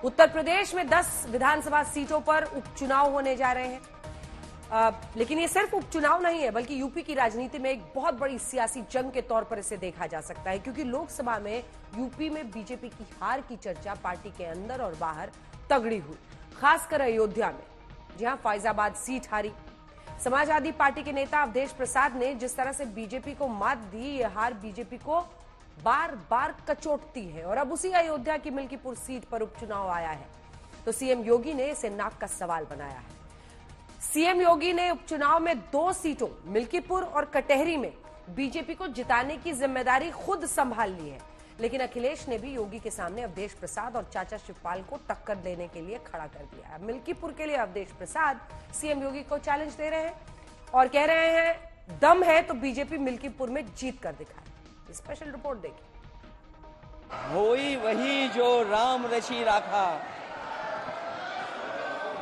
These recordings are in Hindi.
उत्तर प्रदेश में 10 विधानसभा सीटों पर उपचुनाव होने जा रहे हैं। लेकिन ये सिर्फ उपचुनाव नहीं है, बल्कि यूपी की राजनीति में एक बहुत बड़ी सियासी जंग के तौर पर इसे देखा जा सकता है, क्योंकि लोकसभा में यूपी में बीजेपी की हार की चर्चा पार्टी के अंदर और बाहर तगड़ी हुई, खासकर अयोध्या में, जहां फैजाबाद सीट हारी। समाजवादी पार्टी के नेता अवधेश प्रसाद ने जिस तरह से बीजेपी को मात दी, यह हार बीजेपी को बार बार कचोटती है। और अब उसी अयोध्या की मिल्कीपुर सीट पर उपचुनाव आया है, तो सीएम योगी ने इसे नाक का सवाल बनाया है। सीएम योगी ने उपचुनाव में 2 सीटों मिल्कीपुर और कटहरी में बीजेपी को जिताने की जिम्मेदारी खुद संभाल ली है, लेकिन अखिलेश ने भी योगी के सामने अवधेश प्रसाद और चाचा शिवपाल को टक्कर देने के लिए खड़ा कर दिया है। मिल्कीपुर के लिए अवधेश प्रसाद सीएम योगी को चैलेंज दे रहे हैं और कह रहे हैं, दम है तो बीजेपी मिल्कीपुर में जीत कर दिखाए। स्पेशल रिपोर्ट देखिए। होई वही जो राम रची राखा,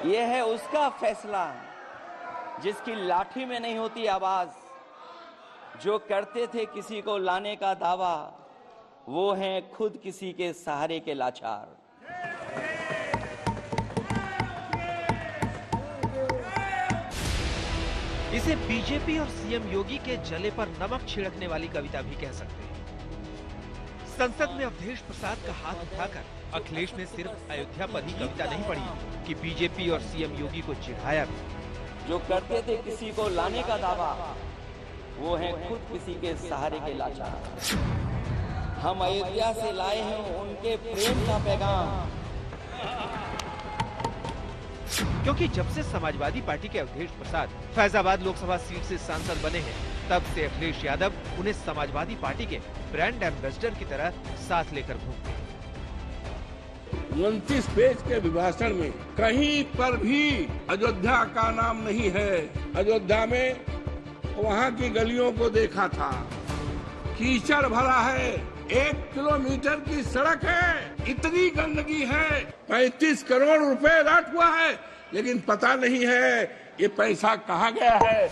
यह है उसका फैसला जिसकी लाठी में नहीं होती आवाज। जो करते थे किसी को लाने का दावा, वो हैं खुद किसी के सहारे के लाचार। इसे बीजेपी और सीएम योगी के जले पर नमक छिड़कने वाली कविता भी कह सकते हैं। संसद में अवधेश प्रसाद का हाथ उठाकर अखिलेश ने सिर्फ अयोध्या पर ही कविता नहीं पढ़ी कि बीजेपी और सीएम योगी को चिढ़ाया भी। जो करते थे किसी को लाने का दावा, वो हैं खुद किसी के सहारे के लाचार। हम अयोध्या से लाए हैं उनके प्रेम का पैगाम। क्योंकि जब से समाजवादी पार्टी के अवधेश प्रसाद फैजाबाद लोकसभा सीट से सांसद बने हैं, तब से अखिलेश यादव उन्हें समाजवादी पार्टी के ब्रांड एम्बेसडर की तरह साथ लेकर घूमते हैं। 29 पेज के विभाषण में कहीं पर भी अयोध्या का नाम नहीं है। अयोध्या में वहाँ की गलियों को देखा था, कीचड़ भरा है, 1 किलोमीटर की सड़क है, इतनी गंदगी है, 35 करोड़ रुपए राट हुआ है, लेकिन पता नहीं है ये पैसा कहाँ गया है।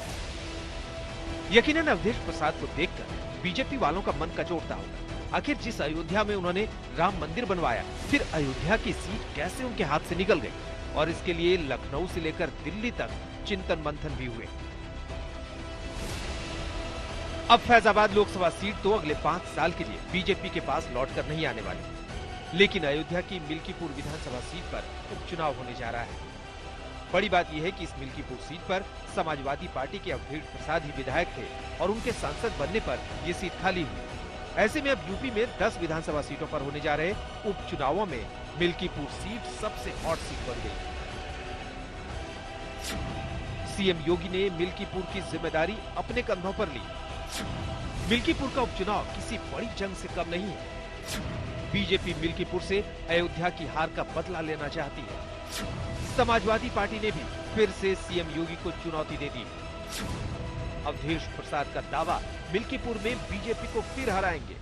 यकीनन अवधेश प्रसाद को देखकर बीजेपी वालों का मन कचोटता होगा। आखिर जिस अयोध्या में उन्होंने राम मंदिर बनवाया, फिर अयोध्या की सीट कैसे उनके हाथ से निकल गई, और इसके लिए लखनऊ से लेकर दिल्ली तक चिंतन मंथन भी हुए। अब फैजाबाद लोकसभा सीट तो अगले 5 साल के लिए बीजेपी के पास लौटकर नहीं आने वाली, लेकिन अयोध्या की मिल्कीपुर विधानसभा सीट पर उपचुनाव होने जा रहा है। बड़ी बात यह है कि इस मिल्कीपुर सीट पर समाजवादी पार्टी के अवधेश प्रसाद ही विधायक थे और उनके सांसद बनने पर यह सीट खाली हुई। ऐसे में अब यूपी में 10 विधानसभा सीटों पर होने जा रहे उपचुनावों में मिल्कीपुर सीट सबसे हॉट सीट बन गई। सीएम योगी ने मिल्कीपुर की जिम्मेदारी अपने कंधों पर ली। मिल्कीपुर का उपचुनाव किसी बड़ी जंग से कम नहीं है। बीजेपी मिल्कीपुर से अयोध्या की हार का बदला लेना चाहती है। समाजवादी पार्टी ने भी फिर से सीएम योगी को चुनौती दे दी। अवधेश प्रसाद का दावा, मिल्कीपुर में बीजेपी को फिर हराएंगे।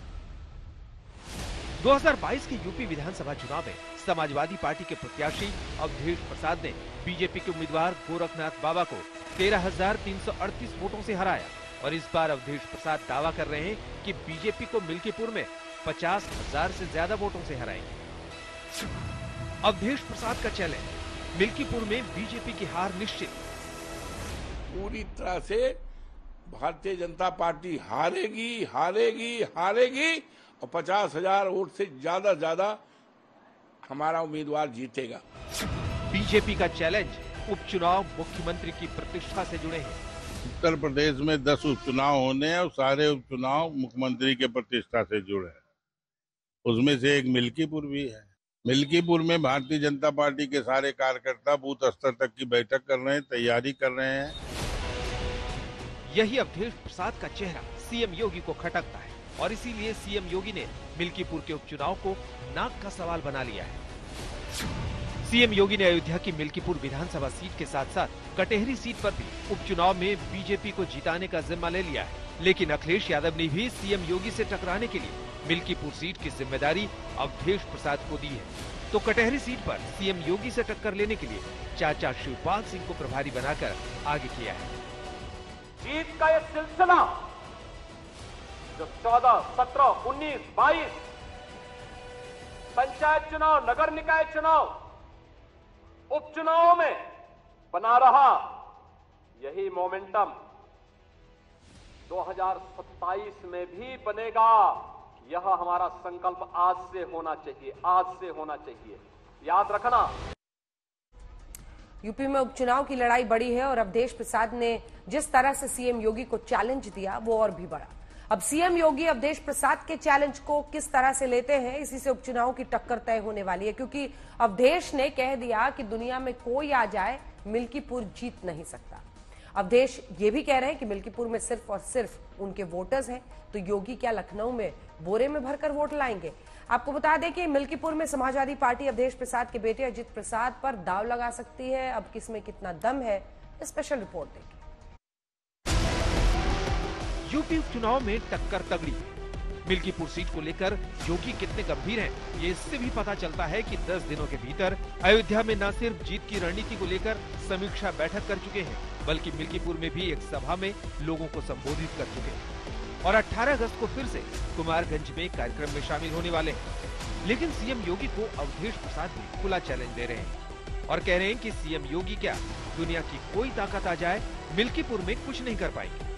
2022 के यूपी विधानसभा चुनाव में समाजवादी पार्टी के प्रत्याशी अवधेश प्रसाद ने बीजेपी के उम्मीदवार गोरखनाथ बाबा को 13,338 वोटों से हराया, और इस बार अवधेश प्रसाद दावा कर रहे हैं कि बीजेपी को मिल्कीपुर में 50,000 से ज्यादा वोटों से हराएंगे। अवधेश प्रसाद का चैलेंज, मिल्कीपुर में बीजेपी की हार निश्चित। पूरी तरह से भारतीय जनता पार्टी हारेगी, हारेगी, हारेगी, और 50,000 वोट से ज्यादा हमारा उम्मीदवार जीतेगा। बीजेपी का चैलेंज, उपचुनाव मुख्यमंत्री की प्रतिष्ठा से जुड़े हैं। उत्तर प्रदेश में 10 उपचुनाव होने हैं और सारे उपचुनाव मुख्यमंत्री के प्रतिष्ठा से जुड़े हैं। उसमें से एक मिल्कीपुर भी है। मिल्कीपुर में भारतीय जनता पार्टी के सारे कार्यकर्ता बूथ स्तर तक की बैठक कर रहे हैं, तैयारी कर रहे हैं। यही अवधेश प्रसाद का चेहरा सीएम योगी को खटकता है, और इसीलिए सीएम योगी ने मिल्कीपुर के उपचुनाव को नाक का सवाल बना लिया है। सीएम योगी ने अयोध्या की मिल्कीपुर विधानसभा सीट के साथ साथ कटेहरी सीट पर भी उपचुनाव में बीजेपी को जिताने का जिम्मा ले लिया है, लेकिन अखिलेश यादव ने भी सीएम योगी से टकराने के लिए मिल्कीपुर सीट की जिम्मेदारी अवधेश प्रसाद को दी है। तो कटेहरी सीट पर सीएम योगी से टक्कर लेने के लिए चाचा शिवपाल सिंह को प्रभारी बनाकर आगे किया है। जीत का ये सिलसिला जो 14, 17, 19, 22 पंचायत चुनाव, नगर निकाय चुनाव, उपचुनावों में बना रहा यही मोमेंटम 2027 में भी बनेगा। यह हमारा संकल्प आज से होना चाहिए, आज से होना चाहिए, याद रखना। यूपी में उपचुनाव की लड़ाई बड़ी है और अवधेश प्रसाद ने जिस तरह से सीएम योगी को चैलेंज दिया वो और भी बड़ा। अब सीएम योगी अवधेश प्रसाद के चैलेंज को किस तरह से लेते हैं, इसी से उपचुनाव की टक्कर तय होने वाली है, क्योंकि अवधेश ने कह दिया कि दुनिया में कोई आ जाए मिल्कीपुर जीत नहीं सकता। अवधेश ये भी कह रहे हैं कि मिल्कीपुर में सिर्फ और सिर्फ उनके वोटर्स हैं, तो योगी क्या लखनऊ में बोरे में भरकर वोट लाएंगे? आपको बता दें कि मिल्कीपुर में समाजवादी पार्टी अवधेश प्रसाद के बेटे अजित प्रसाद पर दांव लगा सकती है। अब किसमें कितना दम है, स्पेशल रिपोर्ट देखिए। यूपी उपचुनाव में टक्कर तगड़ी। मिल्कीपुर सीट को लेकर योगी कितने गंभीर हैं, ये इससे भी पता चलता है कि 10 दिनों के भीतर अयोध्या में न सिर्फ जीत की रणनीति को लेकर समीक्षा बैठक कर चुके हैं, बल्कि मिल्कीपुर में भी एक सभा में लोगों को संबोधित कर चुके हैं और 18 अगस्त को फिर से कुमारगंज में कार्यक्रम में शामिल होने वाले हैं। लेकिन सीएम योगी को अवधेश प्रसाद भी खुला चैलेंज दे रहे हैं और कह रहे हैं कि सीएम योगी क्या दुनिया की कोई ताकत आ जाए मिल्कीपुर में कुछ नहीं कर पाएंगे।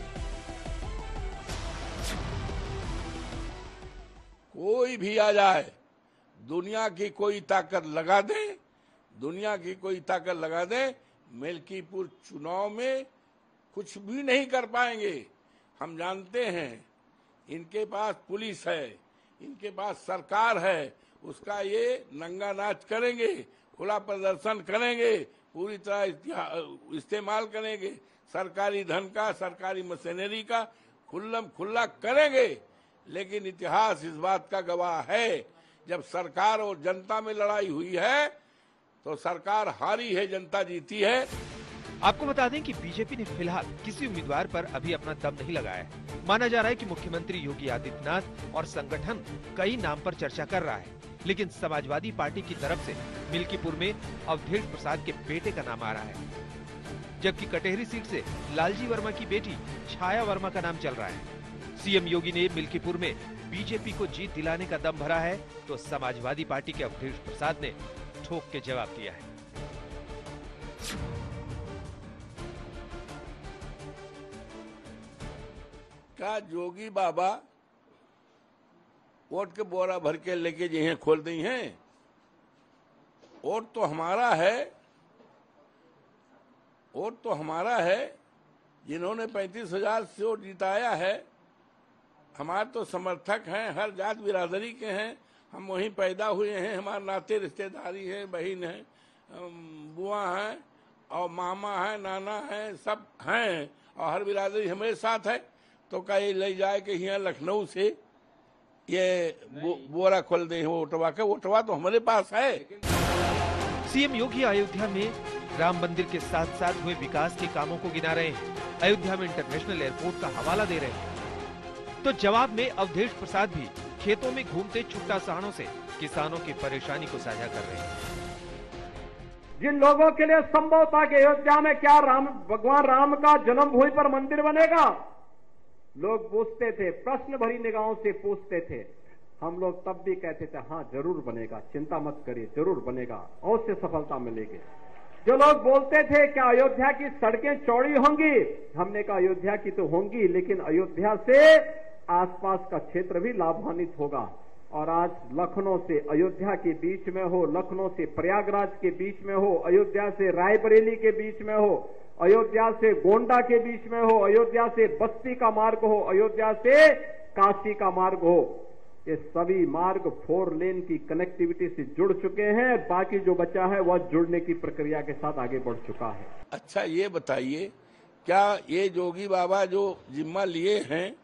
कोई भी आ जाए, दुनिया की कोई ताकत लगा दे, दुनिया की कोई ताकत लगा दे, मिल्कीपुर चुनाव में कुछ भी नहीं कर पाएंगे। हम जानते हैं इनके पास पुलिस है, इनके पास सरकार है, उसका ये नंगा नाच करेंगे, खुला प्रदर्शन करेंगे, पूरी तरह इस्तेमाल करेंगे, सरकारी धन का, सरकारी मशीनरी का खुल्लम खुल्ला करेंगे। लेकिन इतिहास इस बात का गवाह है, जब सरकार और जनता में लड़ाई हुई है तो सरकार हारी है, जनता जीती है। आपको बता दें कि बीजेपी ने फिलहाल किसी उम्मीदवार पर अभी अपना दम नहीं लगाया है। माना जा रहा है कि मुख्यमंत्री योगी आदित्यनाथ और संगठन कई नाम पर चर्चा कर रहा है, लेकिन समाजवादी पार्टी की तरफ से मिल्कीपुर में अवधेश प्रसाद के बेटे का नाम आ रहा है, जबकि कटेहरी सीट से लालजी वर्मा की बेटी छाया वर्मा का नाम चल रहा है। सीएम योगी ने मिल्कीपुर में बीजेपी को जीत दिलाने का दम भरा है, तो समाजवादी पार्टी के अवधेश प्रसाद ने ठोक के जवाब दिया है। क्या जोगी बाबा वोट के बोरा भर के लेके जिन्हें खोल दी हैं? वोट तो हमारा है, वोट तो हमारा है, जिन्होंने 35,000 से वोट जिताया है। हमारे तो समर्थक हैं, हर जात बिरादरी के हैं, हम वहीं पैदा हुए हैं, हमारे नाते रिश्तेदारी है, बहन है, बुआ है और मामा है, नाना है, सब हैं और हर बिरादरी हमारे साथ है। तो कहीं ले जाए कि यहाँ लखनऊ से ये बोरा खोल दे वोटवा का, वोटवा तो हमारे पास है। सीएम योगी अयोध्या में राम मंदिर के साथ साथ हुए विकास के कामों को गिना रहे हैं, अयोध्या में इंटरनेशनल एयरपोर्ट का हवाला दे रहे हैं। तो जवाब में अवधेश प्रसाद भी खेतों में घूमते छुट्टा सहानों से किसानों की परेशानी को साझा कर रहे हैं। जिन लोगों के लिए संभव था कि अयोध्या में क्या भगवान राम का जन्मभूमि पर मंदिर बनेगा, लोग पूछते थे, प्रश्न भरी निगाहों से पूछते थे। हम लोग तब भी कहते थे हाँ जरूर बनेगा, चिंता मत करिए, जरूर बनेगा, अवश्य सफलता मिलेगी। जो लोग बोलते थे क्या अयोध्या की सड़कें चौड़ी होंगी, हमने कहा अयोध्या की तो होंगी, लेकिन अयोध्या से आसपास का क्षेत्र भी लाभान्वित होगा। और आज लखनऊ से अयोध्या के बीच में हो, लखनऊ से प्रयागराज के बीच में हो, अयोध्या से रायबरेली के बीच में हो, अयोध्या से गोंडा के बीच में हो, अयोध्या से बस्ती का मार्ग हो, अयोध्या से काशी का मार्ग हो, ये सभी मार्ग 4 लेन की कनेक्टिविटी से जुड़ चुके हैं। बाकी जो बचा है वह जुड़ने की प्रक्रिया के साथ आगे बढ़ चुका है। अच्छा ये बताइए, क्या ये जोगी बाबा जो जिम्मा लिए हैं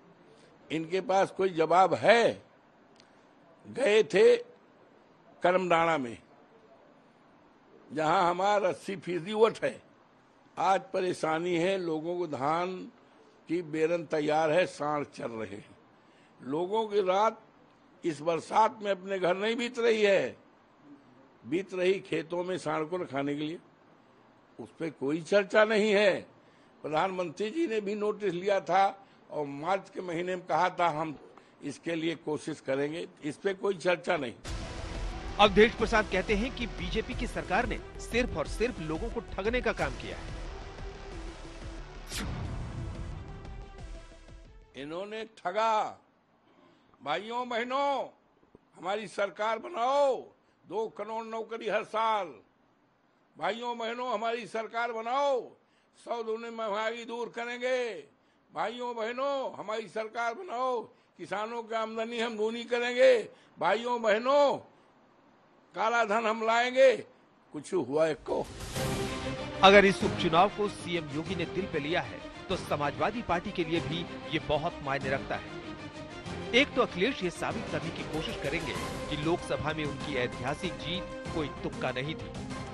इनके पास कोई जवाब है? गए थे करमडाणा में, जहां हमारा 80% वोट है। आज परेशानी है, लोगों को धान की बेरन तैयार है, सांड चल रहे हैं। लोगों की रात इस बरसात में अपने घर नहीं बीत रही है, बीत रही खेतों में सांड को खाने के लिए। उस पर कोई चर्चा नहीं है। प्रधानमंत्री जी ने भी नोटिस लिया था और मार्च के महीने में कहा था हम इसके लिए कोशिश करेंगे, इस पे कोई चर्चा नहीं। अवधेश प्रसाद कहते हैं कि बीजेपी की सरकार ने सिर्फ और सिर्फ लोगों को ठगने का काम किया है। इन्होंने ठगा। भाइयों बहनों, हमारी सरकार बनाओ, 2 करोड़ नौकरी हर साल। भाइयों बहनों, हमारी सरकार बनाओ, 100 दूनी महंगाई दूर करेंगे। भाइयों बहनों, हमारी सरकार बनाओ, किसानों की आमदनी हम दूनी करेंगे। भाइयों बहनों, काला धन हम लाएंगे। कुछ हुआ एक को। अगर इस उपचुनाव को सीएम योगी ने दिल पे लिया है तो समाजवादी पार्टी के लिए भी ये बहुत मायने रखता है। एक तो अखिलेश ये साबित करने की कोशिश करेंगे कि लोकसभा में उनकी ऐतिहासिक जीत कोई तुक्का नहीं थी,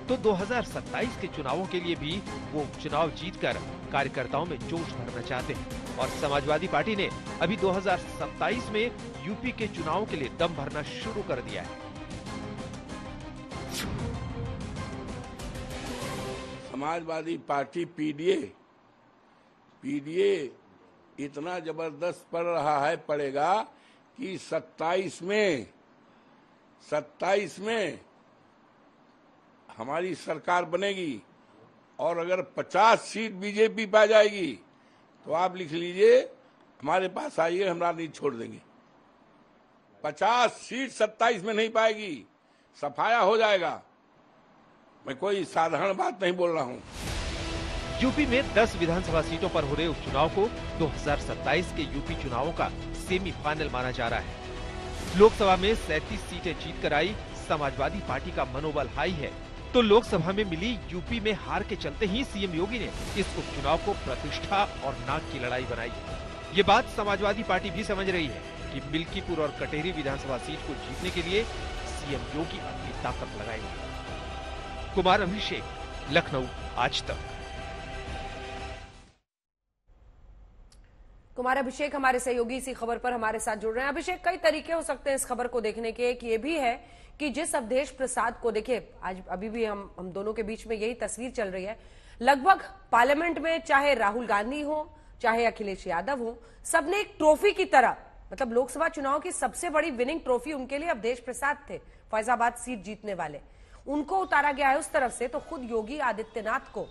तो 2027 के चुनावों के लिए भी वो उपचुनाव जीतकर कार्यकर्ताओं में जोश भरना चाहते हैं। और समाजवादी पार्टी ने अभी 2027 में यूपी के चुनावों के लिए दम भरना शुरू कर दिया है। समाजवादी पार्टी पीडीए इतना जबरदस्त पड़ रहा है, पड़ेगा कि 27 में हमारी सरकार बनेगी। और अगर 50 सीट बीजेपी पा जाएगी तो आप लिख लीजिए, हमारे पास आइए, हम राजनीति छोड़ देंगे। 50 सीट 27 में नहीं पाएगी, सफाया हो जाएगा। मैं कोई साधारण बात नहीं बोल रहा हूं। यूपी में 10 विधानसभा सीटों पर हो रहे उपचुनाव को 2027 के यूपी चुनावों का सेमीफाइनल माना जा रहा है। लोकसभा में 37 सीटें जीतकर आई समाजवादी पार्टी का मनोबल हाई है, तो लोकसभा में मिली यूपी में हार के चलते ही सीएम योगी ने इस उपचुनाव को प्रतिष्ठा और नाक की लड़ाई बनाई है। ये बात समाजवादी पार्टी भी समझ रही है कि मिल्कीपुर और कटेरी विधानसभा सीट को जीतने के लिए सीएम योगी अपनी ताकत लगाएंगे। कुमार अभिषेक, लखनऊ, आज तक। कुमार अभिषेक हमारे सहयोगी इसी खबर पर हमारे साथ जुड़ रहे हैं। अभिषेक, कई तरीके हो सकते हैं इस खबर को देखने के। एक ये भी है कि जिस अवधेश प्रसाद को देखिए, आज अभी भी हम दोनों के बीच में यही तस्वीर चल रही है, लगभग पार्लियामेंट में चाहे राहुल गांधी हो चाहे अखिलेश यादव हो, सबने एक ट्रॉफी की तरह, मतलब लोकसभा चुनाव की सबसे बड़ी विनिंग ट्रॉफी उनके लिए अवधेश प्रसाद थे, फैजाबाद सीट जीतने वाले। उनको उतारा गया है उस तरफ से, तो खुद योगी आदित्यनाथ को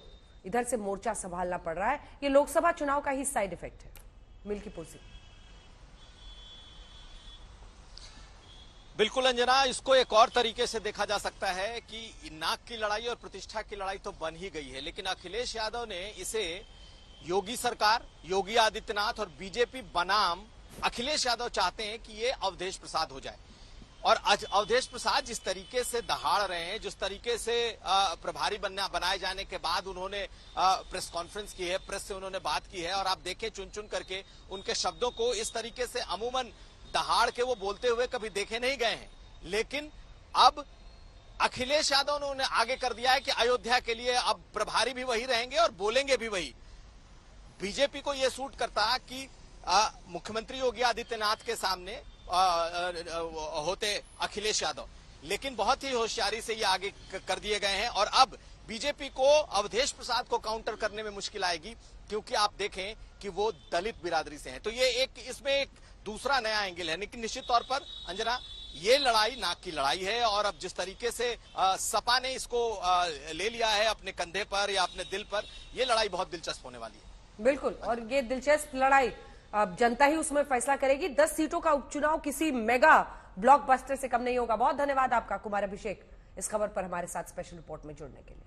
इधर से मोर्चा संभालना पड़ रहा है। ये लोकसभा चुनाव का ही साइड इफेक्ट है। मिल्कीपुर से बिल्कुल अंजना, इसको एक और तरीके से देखा जा सकता है कि नाक की लड़ाई और प्रतिष्ठा की लड़ाई तो बन ही गई है, लेकिन अखिलेश यादव ने इसे योगी सरकार, योगी आदित्यनाथ और बीजेपी बनाम अखिलेश यादव चाहते हैं कि ये अवधेश प्रसाद हो जाए। और अवधेश प्रसाद जिस तरीके से दहाड़ रहे हैं, जिस तरीके से प्रभारी बनाए जाने के बाद उन्होंने प्रेस कॉन्फ्रेंस की है, प्रेस से उन्होंने बात की है, और आप देखें चुन चुन करके उनके शब्दों को, इस तरीके से अमूमन दहाड़ के वो बोलते हुए कभी देखे नहीं गए हैं। लेकिन अब अखिलेश यादव ने उन्हें आगे कर दिया है कि अयोध्या के लिए अब प्रभारी भी वही रहेंगे और बोलेंगे भी वही। बीजेपी को यह सूट करता कि मुख्यमंत्री योगी आदित्यनाथ के सामने होते अखिलेश यादव, लेकिन बहुत ही होशियारी से ये आगे कर दिए गए हैं। और अब बीजेपी को अवधेश प्रसाद को काउंटर करने में मुश्किल आएगी, क्योंकि आप देखें कि वो दलित बिरादरी से हैं। तो ये इसमें एक दूसरा नया एंगल है। लेकिन निश्चित तौर पर अंजना, ये लड़ाई नाक की लड़ाई है, और अब जिस तरीके से सपा ने इसको ले लिया है अपने कंधे पर या अपने दिल पर, ये लड़ाई बहुत दिलचस्प होने वाली है। बिल्कुल, और ये दिलचस्प लड़ाई अब जनता ही उसमें फैसला करेगी। 10 सीटों का उपचुनाव किसी मेगा ब्लॉकबस्टर से कम नहीं होगा। बहुत धन्यवाद आपका कुमार अभिषेक, इस खबर पर हमारे साथ स्पेशल रिपोर्ट में जुड़ने के लिए।